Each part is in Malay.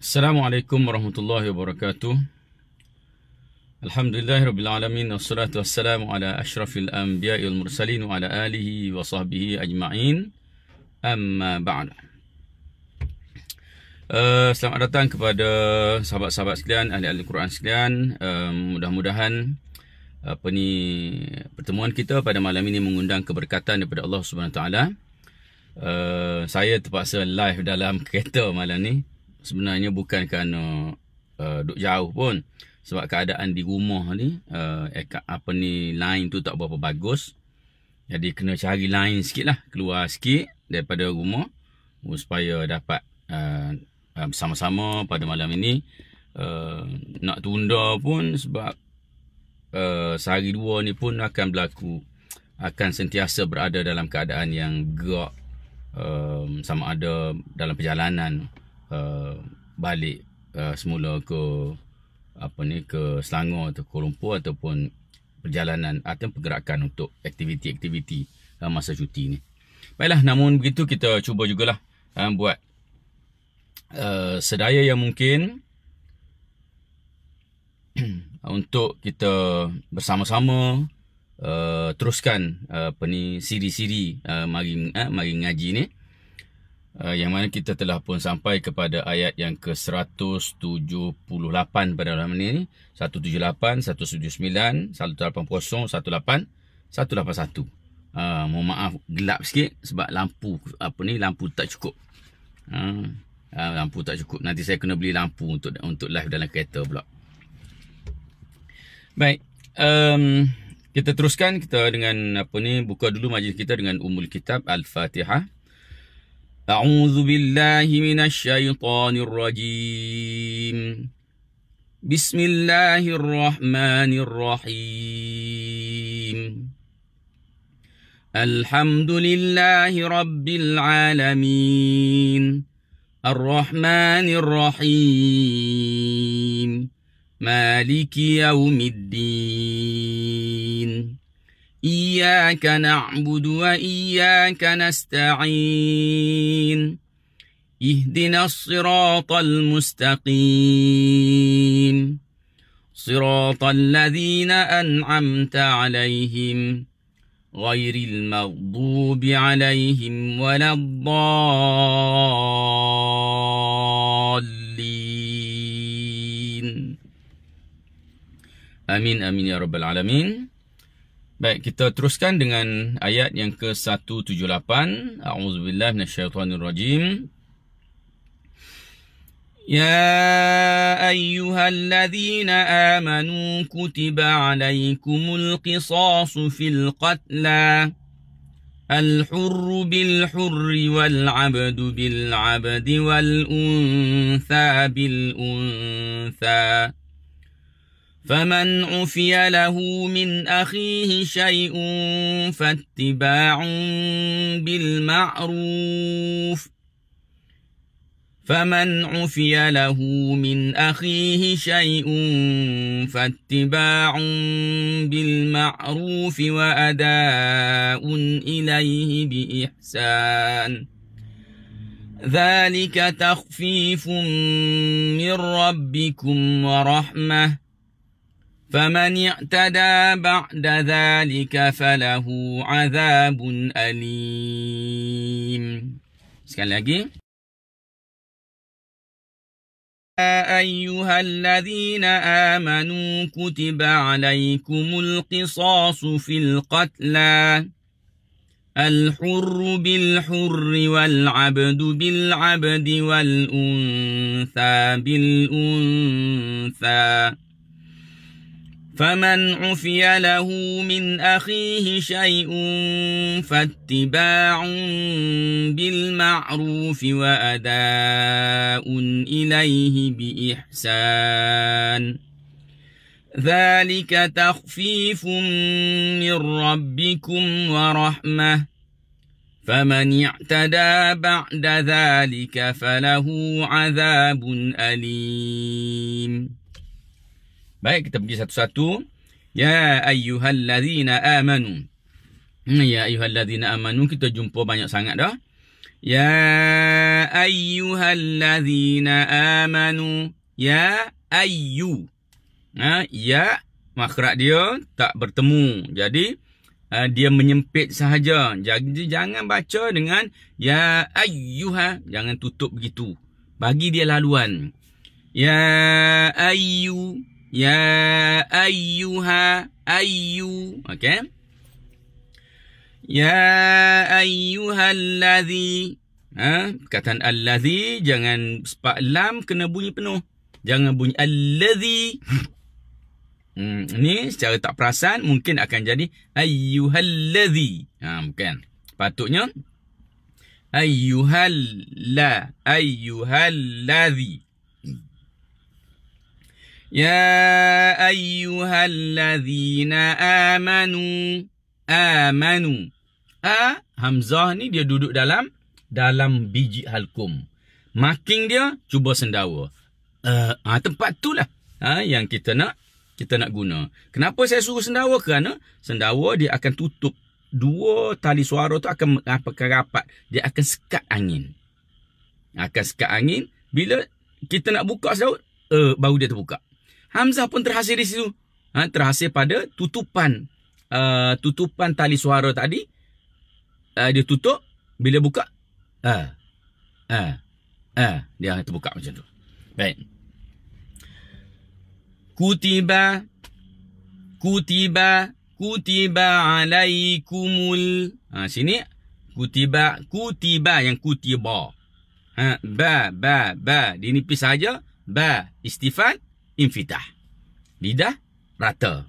Assalamualaikum warahmatullahi wabarakatuh. Alhamdulillahirabbil alamin wassalatu wassalamu ala asyrafil anbiya'i wal mursalin wa ala alihi wa sahbihi ajma'in. Amma ba'd. Selamat datang kepada sahabat-sahabat sekalian, ahli-ahli Quran sekalian. Mudah-mudahan pertemuan kita pada malam ini mengundang keberkatan daripada Allah Subhanahu Wa Taala. Saya terpaksa live dalam kereta malam ni. Sebenarnya bukan kerana duduk jauh pun, sebab keadaan di rumah ni line tu tak berapa bagus. Jadi kena cari line sikit lah, keluar sikit daripada rumah supaya dapat bersama-sama pada malam ini. Nak tunda pun sebab sehari dua ni pun akan berlaku, akan sentiasa berada dalam keadaan yang gerak, sama ada dalam perjalanan balik semula ke ke Selangor atau Kuala Lumpur, ataupun perjalanan atau pergerakan untuk aktiviti-aktiviti masa cuti ni. Baiklah, namun begitu kita cuba jugalah buat sedaya yang mungkin untuk kita bersama-sama teruskan siri-siri mari ngaji ni. Yang mana kita telah pun sampai kepada ayat yang ke-178 pada malam ini. 178, 179, 180, 181. Mohon maaf gelap sikit sebab lampu tak cukup. Lampu tak cukup. Nanti saya kena beli lampu untuk live dalam kereta pula. Baik. Kita teruskan kita dengan buka dulu majlis kita dengan Ummul Kitab Al-Fatihah. أعوذ بالله من الشيطان الرجيم بسم الله الرحمن الرحيم الحمد لله رب العالمين الرحمن الرحيم مالك يوم الدين إياك نعبد وإياك نستعين اهدنا الصراط المستقيم صراط الذين أنعمت عليهم غير المغضوب عليهم ولا الضالين آمين آمين يا رب العالمين. Baik, kita teruskan dengan ayat yang ke-178. A'udzubillahi minasyaitonirrajim. Ya ayyuhalladzina amanu kutiba alaikumul qisasu fil qatla al-hurru bil-hurri wal-'abdu bil-'abdi wal-untha bil-untha. فمن عفي له من أخيه شيء فاتباع بالمعروف وأداء إليه بإحسان ذلك تخفيف من ربكم ورحمة فمن اعتدى بعد ذلك فله عذاب أليم. Sekali lagi. يا أيها الذين آمنوا كتب عليكم القصاص في القتلى الحر بالحر والعبد بالعبد والأنثى بالأنثى فمن عفي له من أخيه شيء فاتباع بالمعروف وأداء إليه بإحسان ذلك تخفيف من ربكم ورحمة فمن اعتدى بعد ذلك فله عذاب أليم. Baik, kita pergi satu-satu. Ya ayyuhalladzina amanu. Ya ayyuhalladzina amanu kita jumpa banyak sangat dah. Ya ayyuhalladzina amanu. Ya ayyu. Ya makhraj dia tak bertemu. Jadi dia menyempit sahaja. Jadi jangan baca dengan ya ayyuha. Jangan tutup begitu. Bagi dia laluan. Ya ayyu. Ya ayyuha. Ayyu. Okey. Ya ayyuhalladzi. Perkataan alladzi jangan sepak lam kena bunyi penuh. Jangan bunyi alladzi. Ni secara tak perasan mungkin akan jadi ayyuhalladzi. Bukan. Patutnya ayyuhalladzi. Ya ayyuhalladzina amanu. Amanu. Hamzah ni dia duduk dalam biji halkum. Marking dia cuba sendawa. Tempat tu lah yang kita nak guna. Kenapa saya suruh sendawa? Kerana sendawa dia akan tutup dua tali suara tu akan rapat. Dia akan sekat angin. Bila kita nak buka sendawa, baru dia terbuka. Hamzah pun terhasil di situ. Terhasil pada tutupan tali suara tadi. Dia tutup. Bila buka, dia terbuka macam tu. Baik. Kutiba alaikumul. Sini kutiba yang kutiba. Ba dinipis saja. Ba istifal infitah. Lidah rata.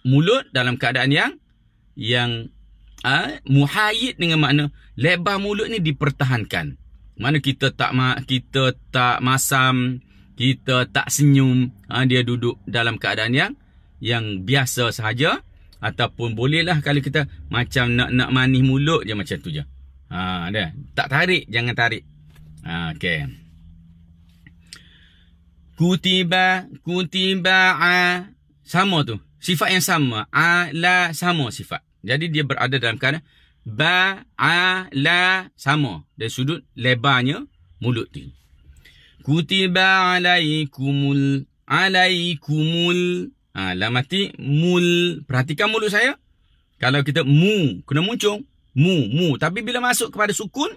Mulut dalam keadaan yang muhayyid dengan makna lebar mulut ni dipertahankan. Mana kita tak masam, kita tak senyum, dia duduk dalam keadaan yang biasa sahaja. Ataupun bolehlah kalau kita macam nak manis mulut je macam tu je. Dia tak tarik, jangan tarik. Okey. Kutiba sama tu. Sifat yang sama. La sama sifat. Jadi dia berada dalam keadaan la sama. Dari sudut lebarnya mulut tu. Kutiba alaikumul. Lam mati mul. Perhatikan mulut saya. Kalau kita kena muncung. Mu. Tapi bila masuk kepada sukun,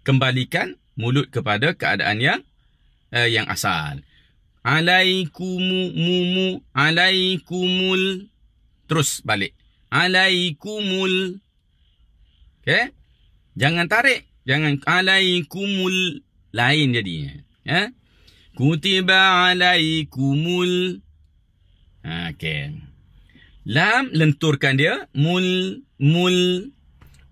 kembalikan mulut kepada keadaan yang asal. Alaikumul. Terus balik. Alaikumul. Okey? Jangan tarik. Jangan alaikumul. Lain jadinya. Kutiba alaikumul. Okey. Lam lenturkan dia. Mul.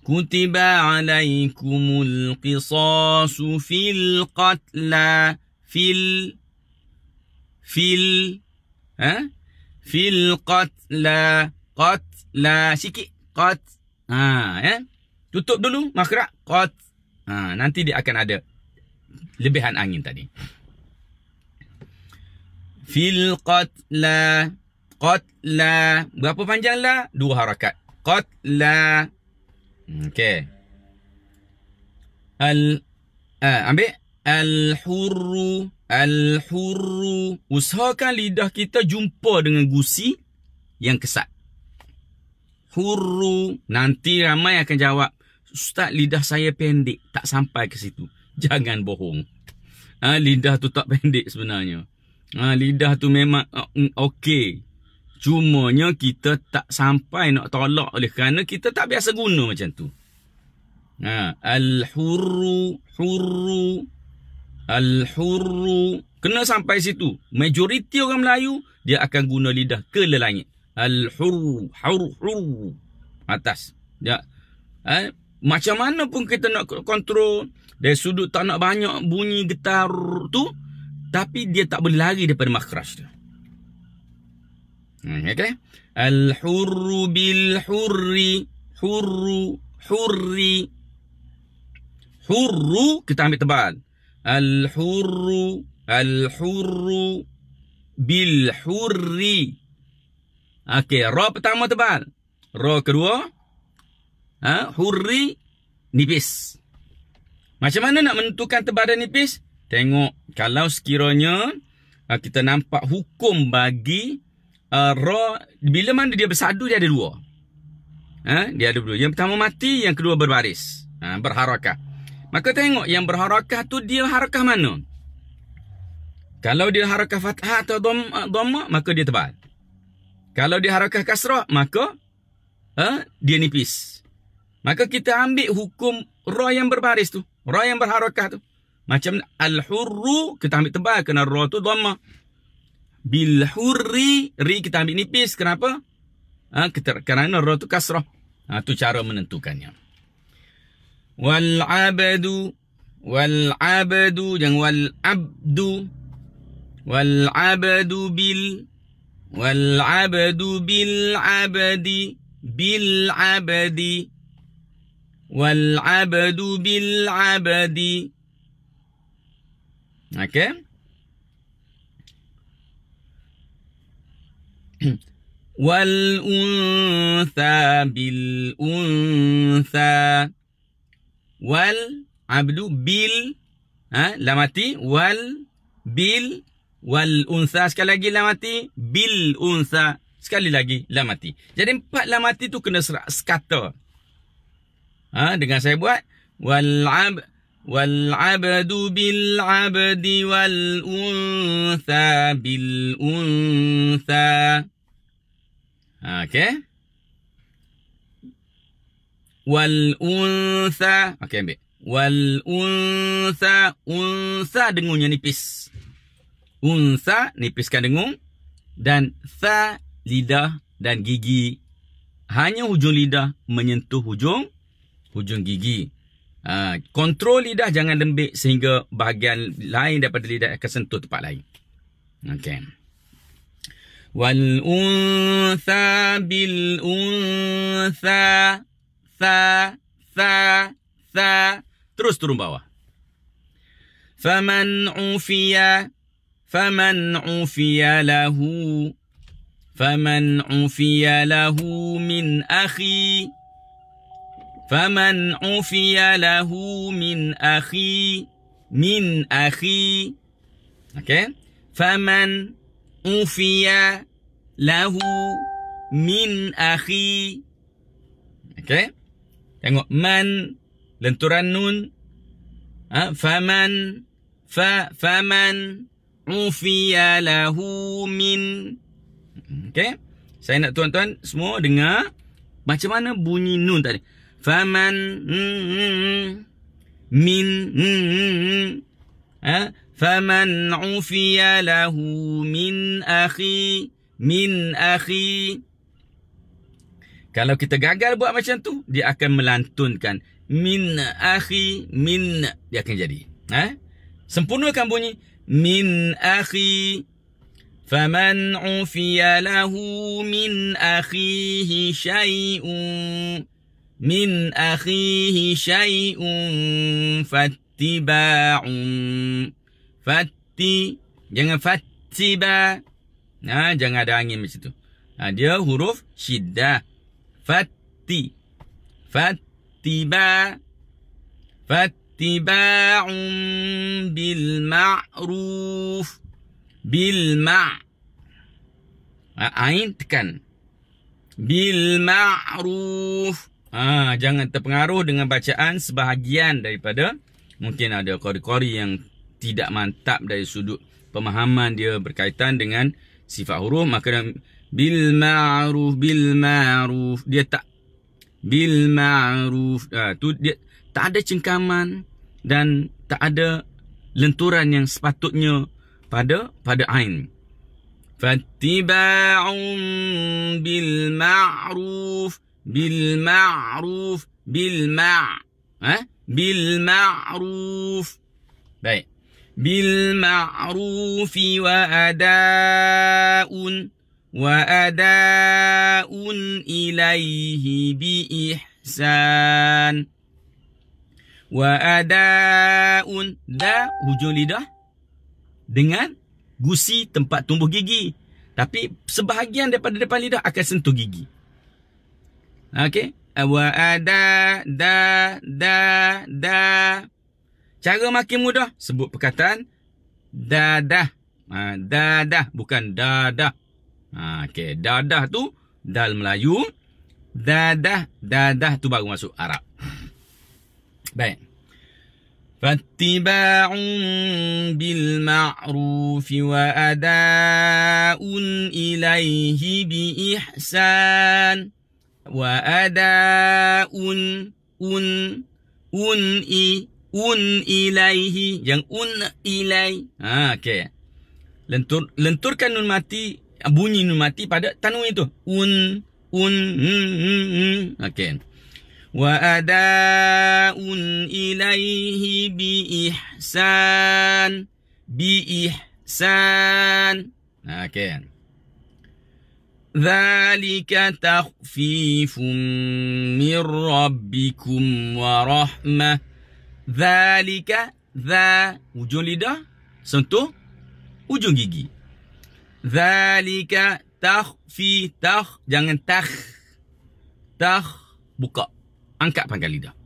Kutiba alaikumul qisasu fil qatla. Fil qatla. Sikit. Tutup dulu makhraj qat. Nanti dia akan ada lebihan angin tadi. Fil qatla. Berapa panjang la? 2 harakat. Qatla. Okey. Ambil al-hurru. Usahakan lidah kita jumpa dengan gusi yang kesat. Hurru. Nanti ramai akan jawab, Ustaz, lidah saya pendek, tak sampai ke situ. Jangan bohong. Lidah tu tak pendek sebenarnya. Lidah tu memang okey. Cumanya kita tak sampai nak tolak oleh kerana kita tak biasa guna macam tu. Al-hurru. Kena sampai situ. Majoriti orang Melayu, dia akan guna lidah ke langit. Al-hurru. Atas. Ya. Macam mana pun kita nak kontrol. Dari sudut tak nak banyak bunyi getar tu. Tapi dia tak boleh lari daripada makhraj tu. Okay? Al-hurru bil-hurri. Hurru kita ambil tebal. Al-hurru bil-hurri. Okey, ra pertama tebal. Ra kedua hurri nipis. Macam mana nak menentukan tebal dan nipis? Tengok, kalau sekiranya kita nampak hukum bagi ra, bila mana dia bersadu, dia ada dua. Dia ada dua. Yang pertama mati, yang kedua berbaris. Berharakah. Maka tengok, yang berharakah tu dia harakah mana? Kalau dia harakah fathah atau dhamma, maka dia tebal. Kalau dia harakah kasrah, maka dia nipis. Maka kita ambil hukum ra yang berbaris tu, ra yang berharakah tu. Macam al-hurru, kita ambil tebal kerana ra tu dhamma. Bil hurri, ri kita ambil nipis. Kenapa? Kerana ra tu kasrah. Tu cara menentukannya. Wal abdu, jangan wal abdu. Wal abdu bil abdi, bil abdi. Wal abdu bil abdi. Okay. Wal untha bil untha. Wal abdu bil, lam mati, wal bil, wal untha, sekali lagi lam mati, bil untha, sekali lagi lam mati. Jadi 4 lam mati tu kena sekata. Dengan saya buat wal abdu bil abdi, wal untha bil untha. Okay. Wal untha. Okay, ambil. Wal untha. Untha dengunya nipis. Untha nipiskan dengung. Dan tha lidah dan gigi. Hanya hujung lidah menyentuh hujung gigi. Kontrol lidah jangan lembik sehingga bahagian lain daripada lidah akan sentuh tempat lain. Okay. Wal untha bil untha. Tha. Terus turun bawah. Faman ufiya lahu. Faman ufiya lahu min akhi. Faman ufiya lahu min akhi. Min akhi. Okay. Faman ufiya lahu min akhi. Okay. Tengok man, lenturan nun. Faman ufiya lahu min. Okay. Saya nak tuan-tuan semua dengar macam mana bunyi nun tadi. Faman min. Faman ufiya lahu min akhi. Min akhi. Kalau kita gagal buat macam tu, dia akan melantunkan min akhi, min, dia akan jadi. Sempurnakan bunyi min akhi. Faman ufiya lahu min akhihi syai'un. Min akhihi syai'un fattiba'un. Jangan fattiba. Jangan ada angin macam tu. Dia huruf syiddah. Fattiba'un bil ma'ruf. Ain tekan. Bil ma'ruf. Jangan terpengaruh dengan bacaan sebahagian daripada, mungkin ada qari-qari yang tidak mantap dari sudut pemahaman dia berkaitan dengan sifat huruf, maka bil ma'ruf, dia tak bil ma'ruf. Tu dia tak ada cengkaman dan tak ada lenturan yang sepatutnya pada ain. Fattiba'un bil ma'ruf. Bil ma'ruf. Baik. Bil ma'rufi wa ada'un ilaihi bi ihsan. Wa ada'un, da hujung lidah dengan gusi tempat tumbuh gigi, tapi sebahagian daripada depan lidah akan sentuh gigi. Okey, wa ada da Cara makin mudah, sebut perkataan dadah. Dadah, bukan dadah. Okey, dadah tu dal Melayu. Dadah tu baru masuk Arab. Baik. Fattiba'un bil ma'ruf wa ada'un ilaihi bi ihsan. Wa ada'un ilaihi, yang ilai. Okey. Lenturkan nun mati, bunyi nun mati pada tanwin itu. Okey. Wa ada'un ilaihi bi ihsan. Okey. Dzalika takhfifun min rabbikum wa rahmah. Dzalika, ujung lidah sentuh ujung gigi. Dzalika jangan buka, angkat pangkal lidah.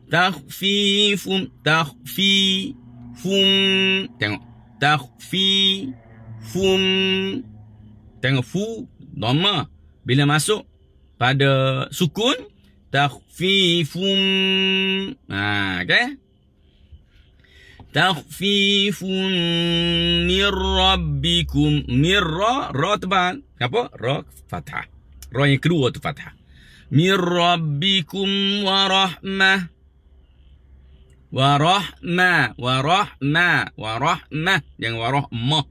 Takhfifum, tengok. Takhfifum, tengok fu dhamma. Bila masuk pada sukun, takhfifum. Okey. Takhfifun min rabbikum. Ra tebal. Apa? Ra fathah. Ra yang kedua tu fathah. Min rabbikum wa rahmah. Wa rahmah. Jangan wa rahmah.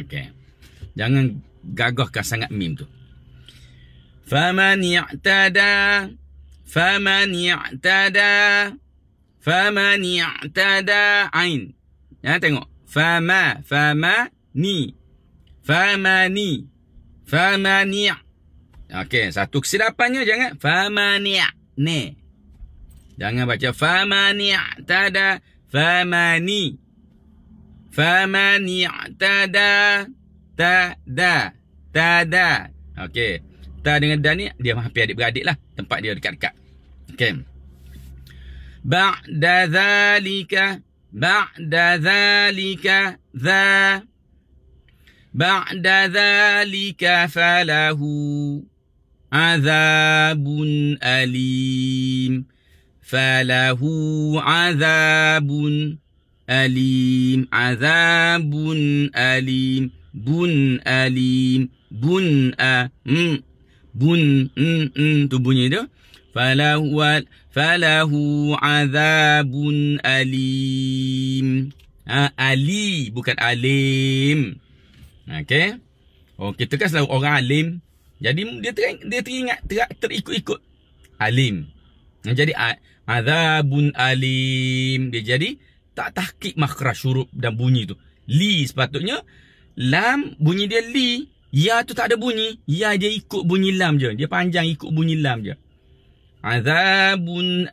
Okey. Jangan gagahkan sangat mim tu. Faman i'tada ain. Ya, tengok. Famani. Okey, satu kesilapannya jangan famani'. Jangan baca famani'tada. Famani'tada. Tada. Okey. Ta dengan da ni dia hampir adik-beradik lah. Tempat dia dekat-dekat. Okey. Ba'da dhalika falahu azabun alim. Tu bunyi dia. Falahu azabun alim. Ali, bukan alim. Okey. Oh, kita kan selalu orang alim. Jadi dia teringat, terikut-ikut. Alim. Jadi azabun alim. Dia jadi tak tahqiq makhraj huruf dan bunyi tu. Li sepatutnya. Lam, bunyi dia li. Ya tu tak ada bunyi. Ya dia ikut bunyi lam je. Dia panjang ikut bunyi lam je. Azabun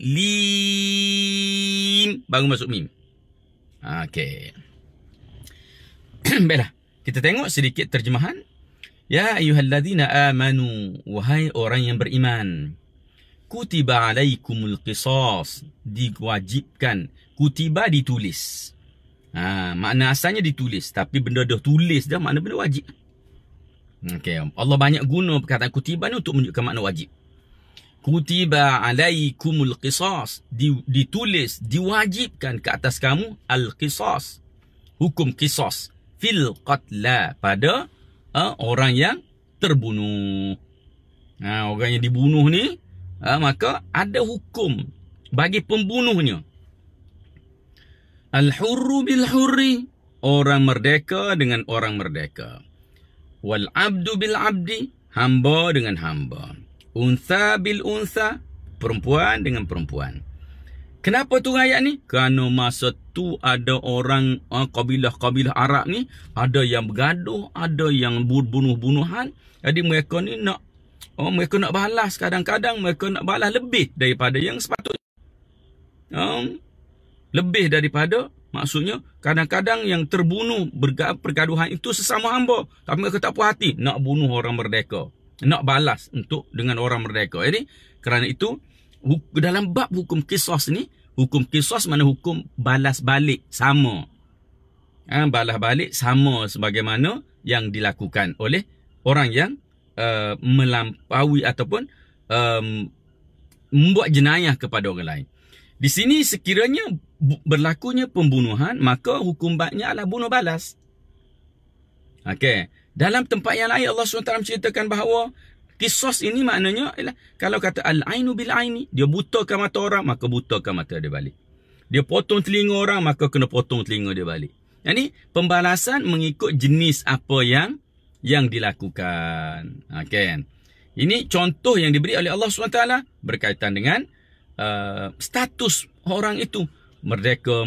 lim. Baru masuk mim. Okey. Baiklah. Kita tengok sedikit terjemahan. Ya ayyuhalladzina amanu. Wahai orang yang beriman. Kutiba alaikumul qisas. Diwajibkan. Kutiba ditulis. Makna asalnya ditulis. Tapi benda dah tulis dah, makna benda wajib. Okay. Allah banyak guna perkataan kutiba ni untuk menunjukkan makna wajib. Kutiba alaikumul qisas. Ditulis, diwajibkan ke atas kamu al-qisas. Hukum qisas. Fil qatla. Pada orang yang terbunuh. Orang yang dibunuh ni, maka ada hukum bagi pembunuhnya. Al-hurru bil-hurri. Orang merdeka dengan orang merdeka. Wal-abdu bil-abdi. Hamba dengan hamba. Untha bil-untha. Perempuan dengan perempuan. Kenapa tu ayat ni? Kerana masa tu ada orang kabilah-kabilah Arab ni. Ada yang bergaduh. Ada yang bunuh-bunuhan. Jadi mereka ni nak mereka nak balas. Kadang-kadang mereka nak balas lebih daripada yang sepatutnya. Lebih daripada, maksudnya kadang-kadang yang terbunuh pergaduhan itu sesama hamba. Tapi mereka tak puas hati nak bunuh orang merdeka. Nak balas dengan orang merdeka. Jadi kerana itu dalam bab hukum qisas ni, Hukum qisas mana hukum balas balik sama. Balas balik sama sebagaimana yang dilakukan oleh orang yang melampaui ataupun membuat jenayah kepada orang lain. Di sini sekiranya berlakunya pembunuhan, maka hukum baiknya adalah bunuh balas. Okey. Dalam tempat yang lain Allah SWT menceritakan bahawa qisas ini maknanya ialah kalau kata al-ainu bil-aini, dia butakan mata orang, maka butakan mata dia balik. Dia potong telinga orang, maka kena potong telinga dia balik. Jadi pembalasan mengikut jenis apa yang dilakukan. Okey. Ini contoh yang diberi oleh Allah SWT berkaitan dengan status orang itu. Merdeka,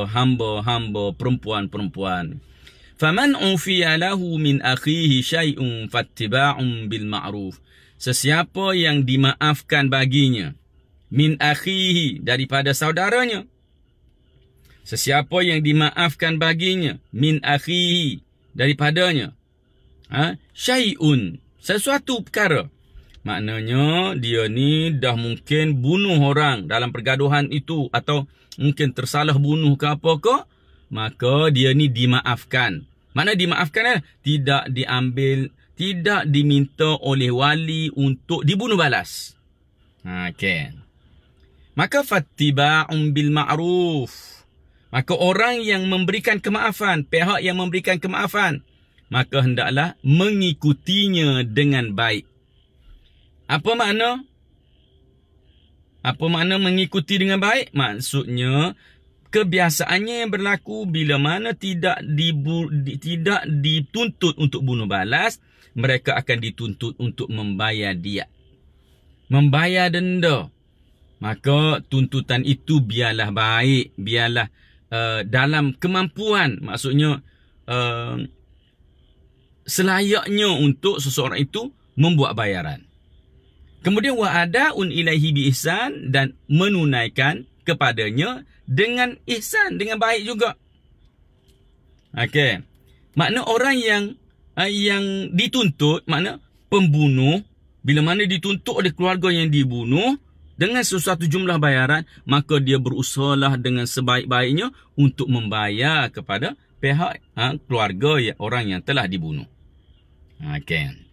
hamba, perempuan. Faman ufiya lahu min akhihi syai'un fattiba'un bil ma'ruf. Sesiapa yang dimaafkan baginya min akhihi, daripada saudaranya. Sesiapa yang dimaafkan baginya min akhihi, daripadanya. Syai'un, sesuatu perkara. Maknanya dia ni dah mungkin bunuh orang dalam pergaduhan itu, atau mungkin tersalah bunuh ke apa ke, maka dia ni dimaafkan. Mana dimaafkan? Tidak diambil, tidak diminta oleh wali untuk dibunuh balas. Okay. Maka fattiba'un bil ma'ruf. Maka orang yang memberikan kemaafan, pihak yang memberikan kemaafan, maka hendaklah mengikutinya dengan baik. Apa makna? Apa makna mengikuti dengan baik? Maksudnya, kebiasaannya yang berlaku bila mana tidak dituntut untuk bunuh balas, mereka akan dituntut untuk membayar diat, membayar denda. Maka tuntutan itu biarlah baik, biarlah dalam kemampuan. Maksudnya, selayaknya untuk seseorang itu membuat bayaran. Kemudian wa'adaun ilaihi bi ihsan, dan menunaikan kepadanya dengan ihsan, dengan baik juga. Okey. Makna orang yang dituntut, makna pembunuh, bila mana dituntut oleh keluarga yang dibunuh dengan sesuatu jumlah bayaran, maka dia berusahalah dengan sebaik-baiknya untuk membayar kepada pihak keluarga orang yang telah dibunuh. Okey.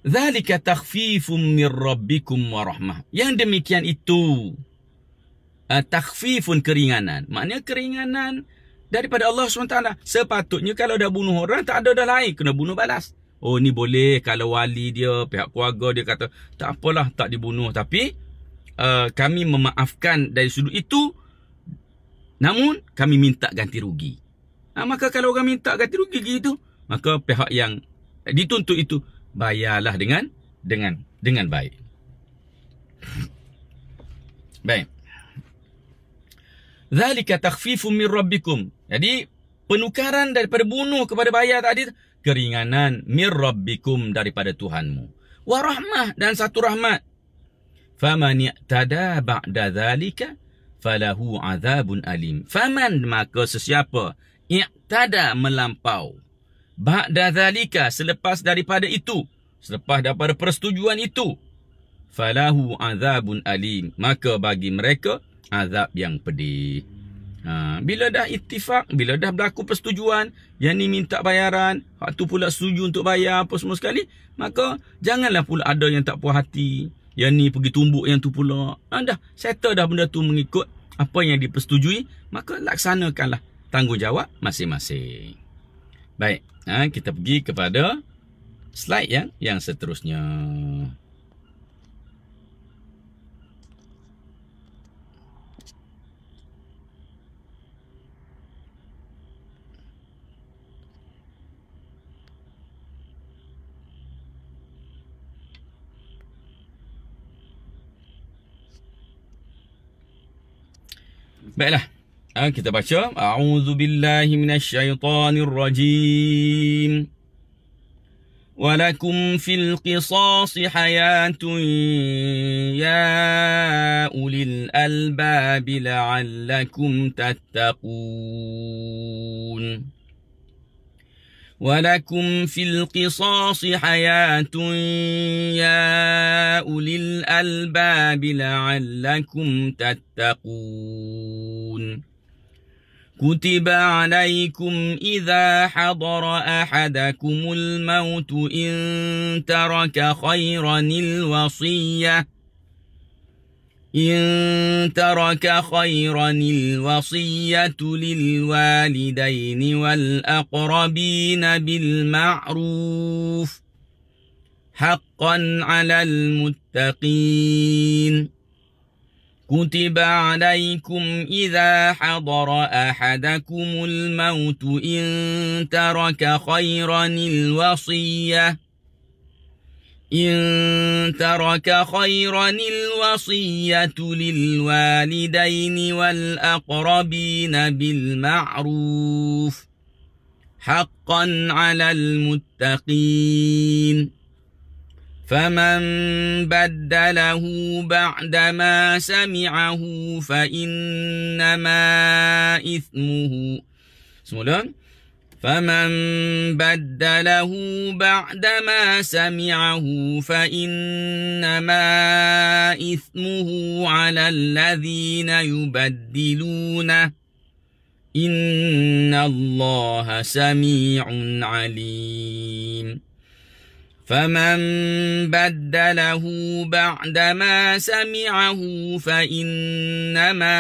Dzalika takhfifun min rabbikum wa rahmah. Yang demikian itu takhfifun, keringanan. Maknanya keringanan daripada Allah SWT. Sepatutnya kalau dah bunuh orang, tak ada dah lain, kena bunuh balas. Oh, ni boleh kalau wali dia, pihak keluarga dia kata, tak apalah, tak dibunuh. Tapi kami memaafkan dari sudut itu, namun kami minta ganti rugi. Maka kalau orang minta ganti rugi gitu, maka pihak yang dituntut itu bayarlah dengan baik. Baik. Dzalika takhfifun min rabbikum. Jadi penukaran daripada bunuh kepada bayar tadi, keringanan min rabbikum, daripada Tuhanmu. Wa rahmah, dan satu rahmat. Faman i'tada ba'da dzalika falahu azabun alim. Faman, maka sesiapa, i'tada, melampau, ba'da dzalika, selepas daripada itu, selepas daripada persetujuan itu, falahu azabun alim, maka bagi mereka azab yang pedih. Bila dah ittifaq, bila dah berlaku persetujuan, yang ni minta bayaran, hak tu pula setuju untuk bayar apa semua sekali, maka janganlah pula ada yang tak puas hati, yang ni pergi tumbuk yang tu pula. Dah settle dah benda tu mengikut apa yang dipersetujui, maka laksanakanlah tanggungjawab masing-masing. Baik, kita pergi kepada slide yang seterusnya. Baiklah, kita baca. A'udzubillahi minasyaitonirrajim. Walakum fil qisasi hayatun ya ulil albabi la'allakum tattaqun. ولكم في القصاص حياة يا أولي الألباب لعلكم تتقون كتب عليكم إذا حضر أحدكم الموت إن ترك خيرا الوصية للوالدين والأقربين بالمعروف حقا على المتقين كتب عليكم إذا حضر أحدكم الموت إن ترك خيرا الوصية للوالدين والأقربين بالمعروف حقا على المتقين فمن بدله بعدما سمعه فإنما إثمه فمن بدله بعدما سمعه فإنما إثمه على الذين يبدلونه إن الله سميع عليم فمن بدله بعدما سمعه فإنما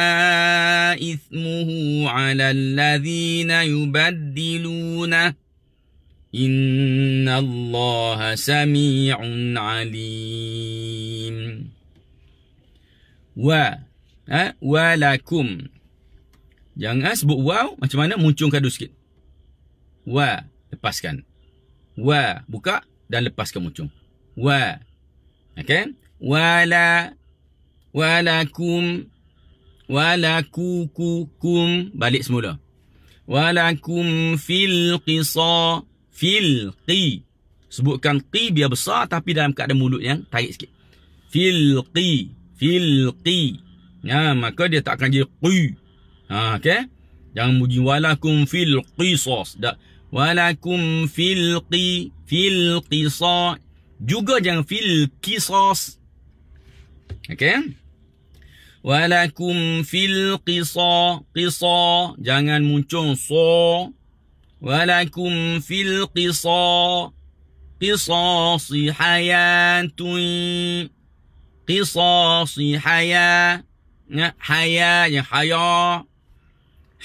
إثمه على الذين يبدلونه إن الله سميع عليم ولكم jangan sebut waw macam mana muncung kadu sikit. Wa lepaskan. Wa buka dan lepaskan muncung. Wa. Okey? Walakum balik semula. Walakum fil qi. Sebutkan qi biar besar tapi dalam keadaan mulut yang tarik sikit. Fil qi. Ya, maka dia tak akan jadi qi. Okey? Jangan bunyi walakum fil qisas. Walakum fil qisas. Juga jangan fil qisas. Okey? Walakum fil qisas. Jangan muncul so. Walakum fil qisas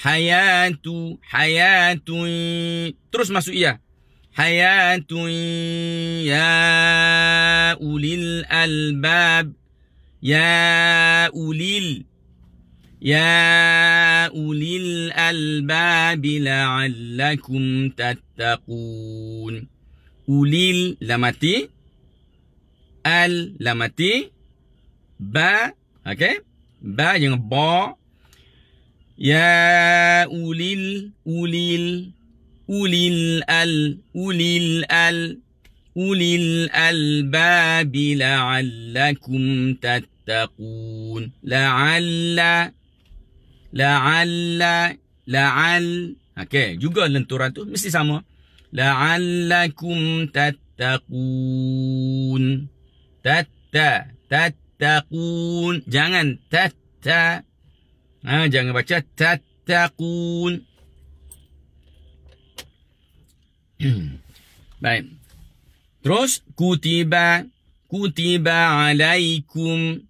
hayatun. Hayatun. Terus masuk ya. Hayatun ya ulil albab. Ya ulil albab la'allakum tattaqun. Ulil lamati. Al lamati. Ba. Okay. Ba jangan ba. Ya ulil albab la'allakum tattaqun. La'al. Okey, juga lenturan tu mesti sama. La'allakum tattaqun. Tattaqun. Jangan tatta. Jangan baca tattaqun. Baik. Terus kutiba alaikum.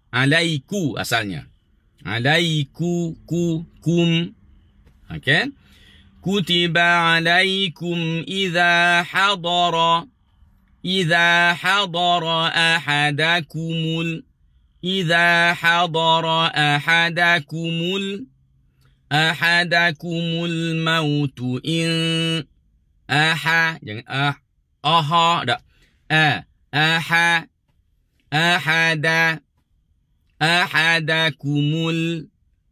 Alaiku asalnya. Kum. Okey. Kutiba alaikum idza hadara ahadakumul mautu in jangan ahadakumul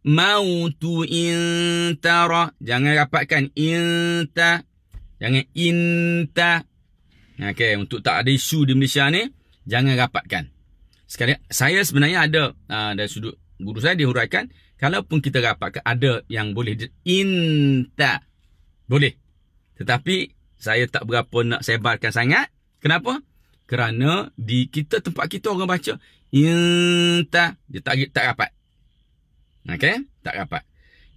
mautu intara. Jangan rapatkan inta. Jangan inta. Okey, untuk tak ada isu di Malaysia ni, jangan rapatkan. Sekali saya sebenarnya ada dari sudut guru saya dia huraikan, kalaupun kita dapatkan ada yang boleh inta, boleh. Tetapi saya tak berapa nak sebarkan sangat. Kenapa? Kerana di kita, tempat kita orang baca inta, dia tak rapat. Okey, tak rapat.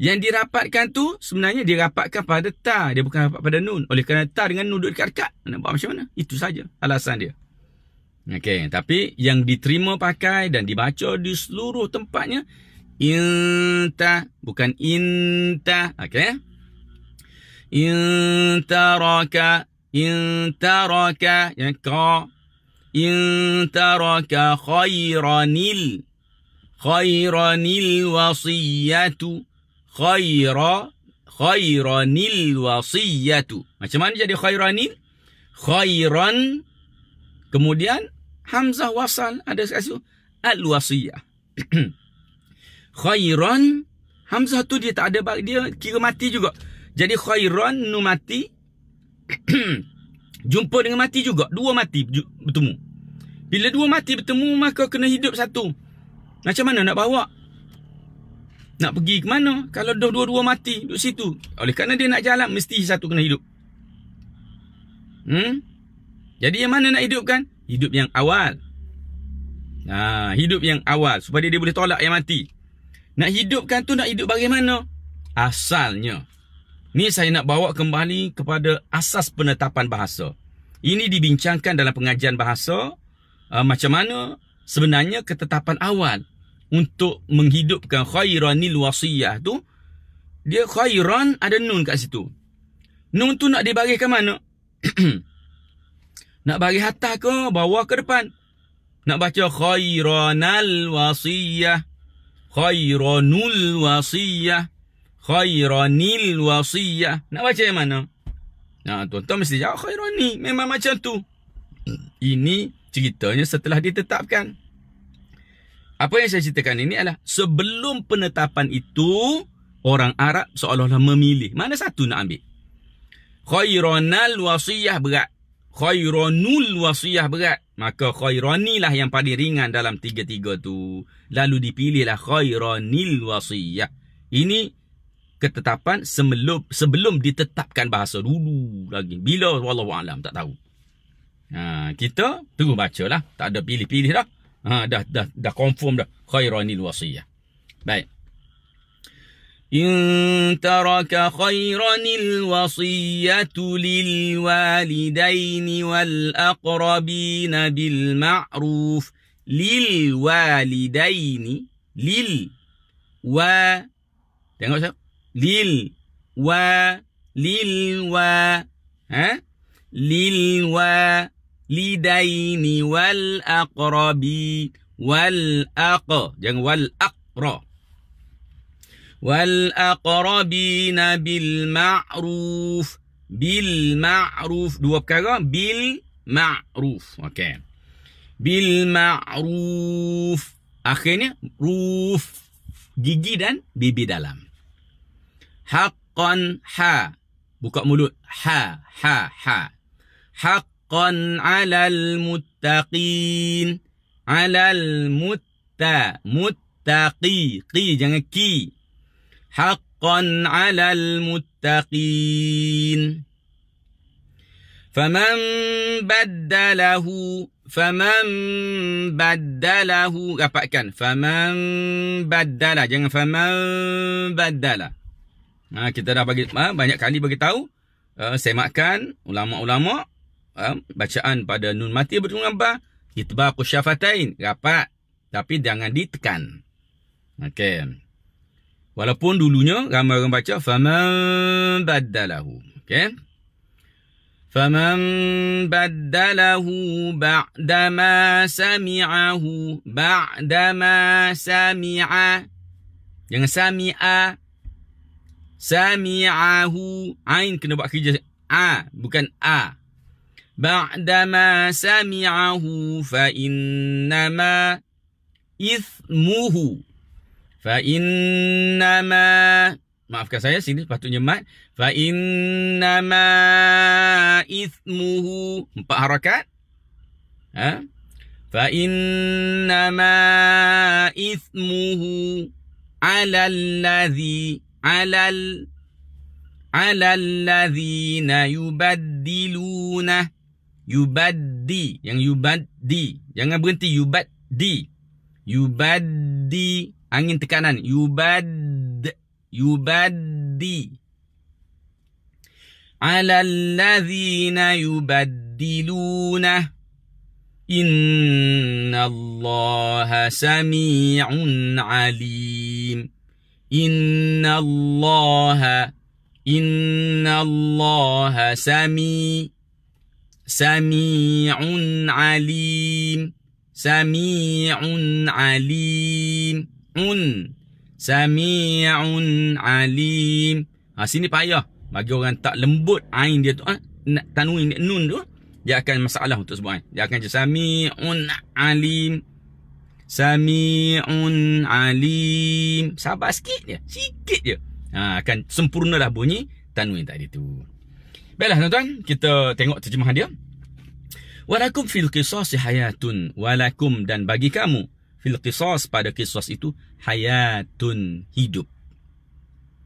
Yang dirapatkan tu sebenarnya dirapatkan pada ta, dia bukan rapat pada nun. Oleh kerana ta dengan nun duduk dekat-dekat. Nak buat macam mana? Itu saja alasan dia. Okey, tapi yang diterima pakai dan dibaca di seluruh tempatnya inta, bukan inta. Okey. Intaraka, intaraka, yang ka. Intaraka khairanil, khairanil wasiyatu. Khairanil wasiyatu. Macam mana jadi khairanil? Khairan, kemudian hamzah wasal ada kat situ, al wasiyah. Khairan, hamzah tu dia tak ada, dia kira mati juga. Jadi khairan nu mati jumpa dengan mati juga, dua mati bertemu. Bila dua mati bertemu, maka kena hidup satu. Macam mana nak bawa? Nak pergi ke mana? Kalau dua-dua mati duduk situ. Oleh kerana dia nak jalan, mesti satu kena hidup. Jadi yang mana nak hidupkan? Hidup yang awal. Hidup yang awal. Supaya dia boleh tolak yang mati. Nak hidupkan tu, nak hidup bagaimana? Asalnya. Ni saya nak bawa kembali kepada asas penetapan bahasa. Ini dibincangkan dalam pengajian bahasa. Macam mana sebenarnya ketetapan awal untuk menghidupkan khairanil wasiyah tu. Dia khairan ada nun kat situ. Nun tu nak dibariskan mana? Nak baris atas ke bawah ke depan? Nak baca khairanal wasiyah, khairanul wasiyah, khairanil wasiyah. Nak baca yang mana? Tuan-tuan mesti jawab khairani. Memang macam tu. Ini ceritanya setelah ditetapkan. Apa yang saya ceritakan ini adalah sebelum penetapan itu, orang Arab seolah-olah memilih mana satu nak ambil. Khairanal wasiyah berat, khairanul wasiyah berat. Maka khairani lah yang paling ringan dalam tiga-tiga tu. Lalu dipilihlah khairanil wasiyah. Ini ketetapan sebelum ditetapkan bahasa dulu lagi. Bila wallahu alam tak tahu. Kita terus bacalah, tak ada pilih-pilih dah. Dah confirm dah khairanil wasiyah. Baik. In taraka khairanil wasiyatu lil walidaini wal aqrabina bil ma'ruf. Lil walidaini, lil wa, tengok saya, lil wa, lil wa lidaini wal aqrabi, wal aq, jangan wal aqra, wal aqrabina bil ma'ruf, bil ma'ruf, dua perkara, bil ma'ruf. Okey, bil ma'ruf, akhirnya ruf, gigi dan bibi dalam. Haqqan, ha, buka mulut, ha, haq alal muttaqin, alal muttaqi, qi jangan ki, haqqan alal muttaqin. Faman baddalahu, rapatkan, faman baddala, jangan faman baddala. Kita dah bagi banyak kali bagi tahu, semakkan ulama-ulama, bacaan pada nun mati bertemu dengan ba, itbaqus syafatain, rapat tapi jangan ditekan. Okey. Walaupun dulunya ramai orang baca faman baddalahu. Okey. Faman baddalahu ba'dama sami'ahu, ba'dama sami'a, jangan sami'a, sami'ahu, ain kena buat kerja a, bukan a. Ba'dama sami'ahu fa innama ithmuhu, fa innama, maafkan saya sini sepatutnya mat, fa innama ithmuhu, 4 harakat, فإنما إثمه على الذين يبدلونه. Yubaddi, yang yubaddi, jangan berhenti, yubaddi, angin tekanan, yubaddi ala allazina yubaddiluna. Innallaha sami'un alim. Innallaha sami'un alim. Sami'un alim. Sini payah bagi orang tak lembut ain dia tu, tanwin nun tu, dia akan masalah untuk sebut ain. Dia akan jadi sami'un alim. Sami'un alim. Sabar sikit je. Akan sempurnalah bunyi tanwin tadi tu. Baiklah tuan-tuan, kita tengok terjemahan dia. Walakum fil qisas hayatun. Walakum, dan bagi kamu, fil qisas, pada qisas itu, hayatun, hidup.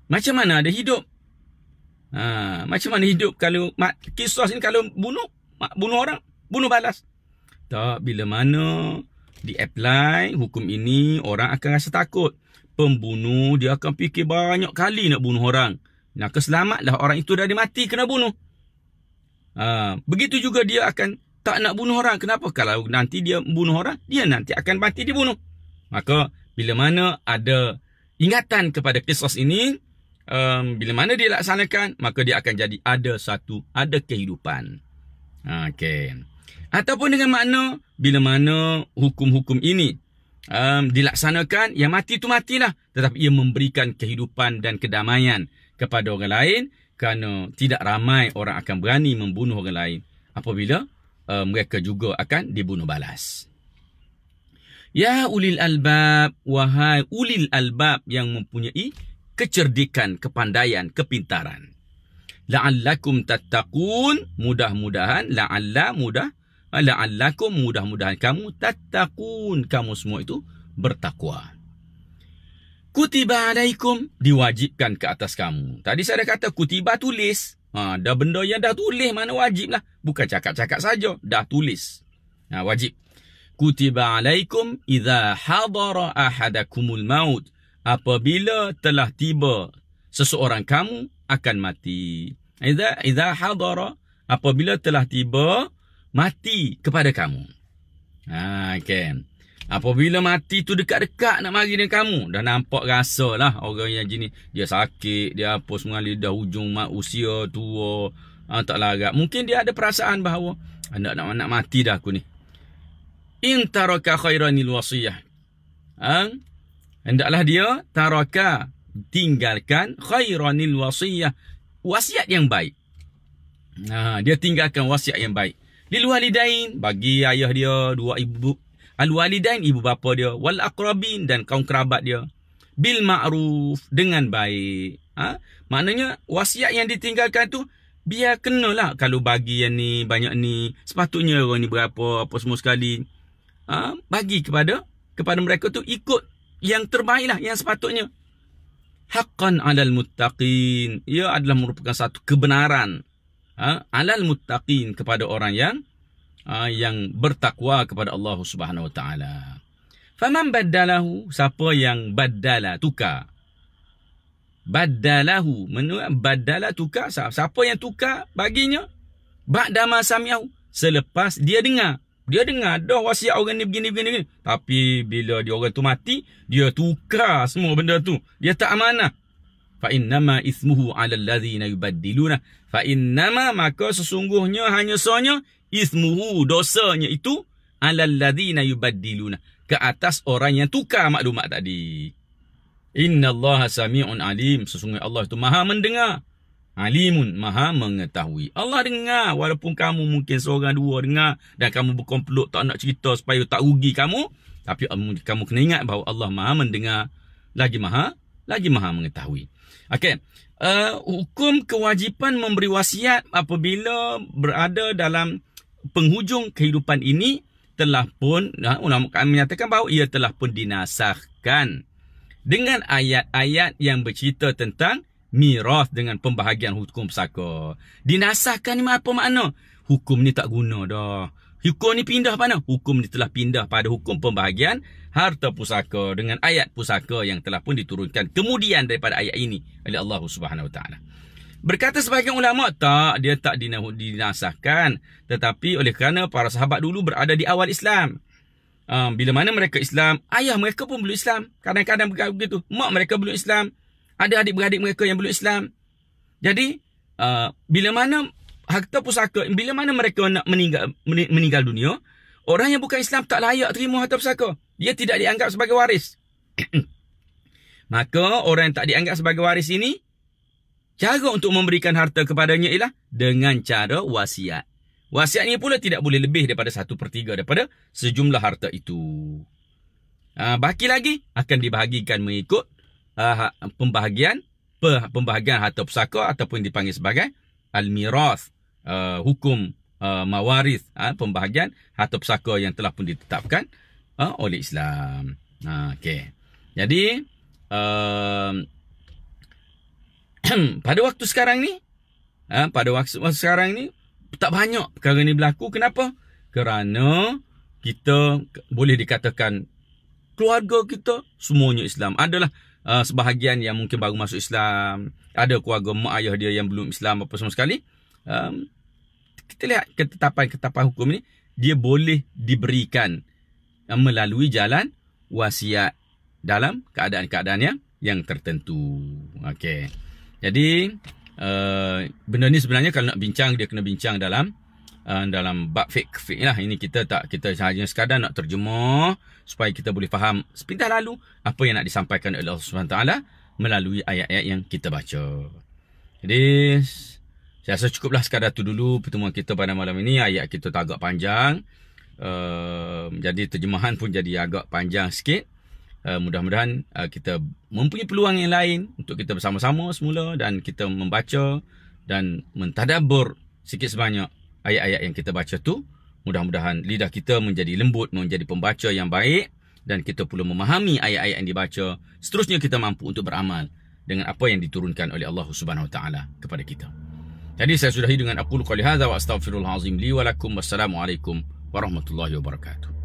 Macam mana ada hidup? Macam mana hidup kalau qisas ni, kalau bunuh orang, bunuh balas. Tak, bila mana di-apply hukum ini, orang akan rasa takut. Pembunuh dia akan fikir banyak kali nak bunuh orang. Nak keselamatlah orang itu dah mati kena bunuh. Begitu juga dia akan tak nak bunuh orang. Kenapa? Kalau nanti dia bunuh orang, dia nanti akan mati dibunuh. Maka bila mana ada ingatan kepada qisas ini, bila mana dia laksanakan, maka dia akan jadi ada kehidupan. Okey. Ataupun dengan makna, bila mana hukum-hukum ini dilaksanakan, yang mati itu matilah, tetapi ia memberikan kehidupan dan kedamaian kepada orang lain, kerana tidak ramai orang akan berani membunuh orang lain apabila mereka juga akan dibunuh balas. Ya ulil albab, wahai ulil albab yang mempunyai kecerdikan, kepandaian, kepintaran. La'allakum tattaqun, mudah-mudahan, la'allakum, mudah-mudahan kamu, tattaqun, kamu semua itu bertakwa. Kutiba alaikum, diwajibkan ke atas kamu. Tadi saya dah kata kutiba, tulis. Dah benda yang dah tulis, mana wajib lah. Bukan cakap-cakap saja, dah tulis. Wajib. Kutiba alaikum idza hadara ahadakumul maut, apabila telah tiba seseorang kamu akan mati. Idza hadara, apabila telah tiba mati kepada kamu. Okay. Apabila mati tu dekat-dekat nak mari dengan kamu, dah nampak rasa lah orang yang jenis dia sakit, dia apa semua, dah hujung usia tua, tak larat. Mungkin dia ada perasaan bahawa nak mati dah aku ni. In taraka khairanil wasiyah. Hendaklah dia taraka, tinggalkan, khairanil wasiyah, wasiat yang baik. Dia tinggalkan wasiat yang baik. Lil walidain, bagi ayah dia, dua ibu, al walidain, ibu bapa dia, wal aqrabin, dan kaum kerabat dia, bil ma'ruf, dengan baik. Maknanya wasiat yang ditinggalkan tu biar kenalah. Kalau bagi yang ni banyak ni, sepatutnya orang ni berapa apa semua sekali, bagi kepada mereka tu ikut yang terbaiklah, yang sepatutnya. Haqqan 'alal muttaqin, ia adalah merupakan satu kebenaran, 'alal muttaqin, kepada orang yang bertakwa kepada Allah Subhanahu wa taala. Faman baddalahu, siapa yang baddala, tukar. Baddalahu, baddala, tukar. Siapa yang tukar baginya? Ba'da ma sami'ahu, selepas dia dengar. Dia dengar dah wasiat orang ni begini. Tapi bila dia orang tu mati, dia tukar semua benda tu. Dia tak amanah. Fa innama ismuhu 'alal ladzina yubaddiluna. Fa innama, maka sesungguhnya, hanya sonya, ismuhu, dosanya itu, 'alal ladzina yubaddiluna, ke atas orang yang tukar maklumat tadi. Innallaha sami'un alim, sesungguhnya Allah itu maha mendengar, alimun, maha mengetahui. Allah dengar, walaupun kamu mungkin seorang dua dengar dan kamu berkomplot tak nak cerita supaya tak rugi kamu, tapi kamu kena ingat bahawa Allah maha mendengar, lagi maha mengetahui. Okey. Hukum kewajipan memberi wasiat apabila berada dalam penghujung kehidupan ini telah pun, ulama menyatakan bahawa ia telah pun dinasahkan dengan ayat-ayat yang bercerita tentang miras dengan pembahagian hukum pusaka. Dinasahkan ni apa makna? Hukum ni tak guna dah. Hukum ni pindah mana? Hukum ni telah pindah pada hukum pembahagian harta pusaka dengan ayat pusaka yang telah pun diturunkan kemudian daripada ayat ini oleh Allah Subhanahu Wa Taala. Berkata sebahagian ulama, tak, dia tak dinasahkan, tetapi oleh kerana para sahabat dulu berada di awal Islam. Bila mana mereka Islam, ayah mereka pun belum Islam. Kadang-kadang begitu, mak mereka belum Islam, ada adik-beradik mereka yang belum Islam. Jadi bila mana harta pusaka, bila mana mereka nak meninggal dunia, orang yang bukan Islam tak layak terima harta pusaka. Dia tidak dianggap sebagai waris. Maka orang yang tak dianggap sebagai waris ini, cara untuk memberikan harta kepadanya ialah dengan cara wasiat. Wasiat ini pula tidak boleh lebih daripada 1/3 daripada sejumlah harta itu. Baki lagi akan dibahagikan mengikut pembahagian harta pusaka ataupun dipanggil sebagai al-mirath, hukum mawaris, pembahagian harta pusaka yang telah pun ditetapkan oleh Islam. Okey. Jadi pada waktu sekarang ni, tak banyak perkara ni berlaku. Kenapa? Kerana kita boleh dikatakan keluarga kita semuanya Islam. Adalah sebahagian yang mungkin baru masuk Islam, ada keluarga mak ayah dia yang belum Islam apa semua sekali. Kita lihat ketetapan hukum ni, dia boleh diberikan melalui jalan wasiat dalam keadaan-keadaan yang tertentu. Okey. Jadi benda ni sebenarnya kalau nak bincang, dia kena bincang dalam bab fiqh lah. Ini kita hanya sekadar nak terjemah supaya kita boleh faham sepintas lalu apa yang nak disampaikan oleh Allah Subhanahu Taala melalui ayat-ayat yang kita baca. Jadi saya rasa cukuplah sekadar tu dulu pertemuan kita pada malam ini. Ayat kita tak agak panjang, jadi terjemahan pun jadi agak panjang sikit. Mudah-mudahan kita mempunyai peluang yang lain untuk kita bersama-sama semula dan kita membaca dan mentadabbur sikit sebanyak ayat-ayat yang kita baca tu. Mudah-mudahan lidah kita menjadi lembut, menjadi pembaca yang baik, dan kita perlu memahami ayat-ayat yang dibaca. Seterusnya kita mampu untuk beramal dengan apa yang diturunkan oleh Allah Subhanahu Wa Taala kepada kita. Jadi saya sudahi dengan aqulu qouli hadza wa astaghfirullahal azim li wa lakum. Wassalamualaikum warahmatullahi wabarakatuh.